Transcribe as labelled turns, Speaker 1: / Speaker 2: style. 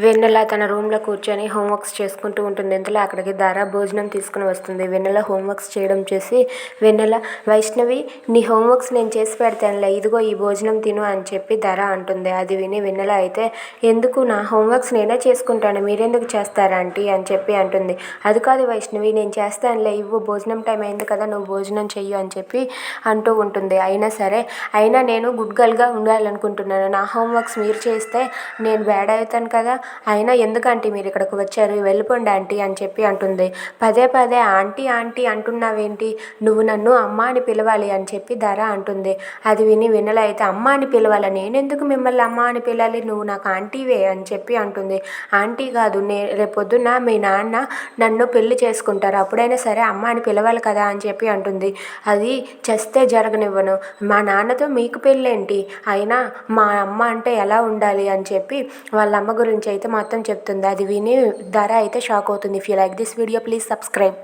Speaker 1: వెన్నెల తన రూమ్లో కూర్చొని హోంవర్క్స్ చేసుకుంటూ ఉంటుంది. ఇంతలో అక్కడికి ధార భోజనం తీసుకుని వస్తుంది. వెన్నెల హోంవర్క్స్ చేయడం చూసి వెన్నెల, వైష్ణవి నీ హోంవర్క్స్ నేను చేసి పెడతానులే, ఇదిగో ఈ భోజనం తిను అని చెప్పి ధార అంటుంది. అది విని వెన్నెల అయితే, ఎందుకు నా హోంవర్క్స్ నేనే చేసుకుంటాను, మీరెందుకు చేస్తారా ఆంటీ అని చెప్పి అంటుంది. అది కాదు వైష్ణవి, నేను చేస్తానులే, ఇవ్వు, భోజనం టైం అయింది కదా, నువ్వు భోజనం చెయ్యు అని చెప్పి అంటూ ఉంటుంది. అయినా నేను గుడ్ గర్ల్గా ఉండాలనుకుంటున్నాను, నా హోంవర్క్స్ మీరు చేస్తే నేను బ్యాడ్ అవుతాను కదా, అయినా ఎందుకంటే మీరు ఇక్కడికి వచ్చారు, వెళ్ళిపోండి ఆంటీ అని చెప్పి అంటుంది. పదే పదే ఆంటీ ఆంటీ అంటున్నావేంటి, నువ్వు నన్ను అమ్మ అని పిలవాలి అని చెప్పి ధార అంటుంది. అది విని వెన్నెల అయితే, అమ్మ అని పిలవాలా, నేనెందుకు మిమ్మల్ని అమ్మ అని పిలాలి, నువ్వు నాకు ఆంటీవే అని చెప్పి అంటుంది. ఆంటీ కాదు, రేపొద్దున మీ నాన్న నన్ను పెళ్లి చేసుకుంటారు, అప్పుడైనా సరే అమ్మ అని పిలవాలి కదా అని చెప్పి అంటుంది. అది చేస్తే జరగనివ్వను, మా నాన్నతో మీకు పెళ్ళేంటి, అయినా మా అమ్మ అంటే ఎలా ఉండాలి అని చెప్పి వాళ్ళ అమ్మ గురించి అయితే మొత్తం చెప్తుంది. అది విని ధార అయితే షాక్ అవుతుంది. If you like this video please subscribe.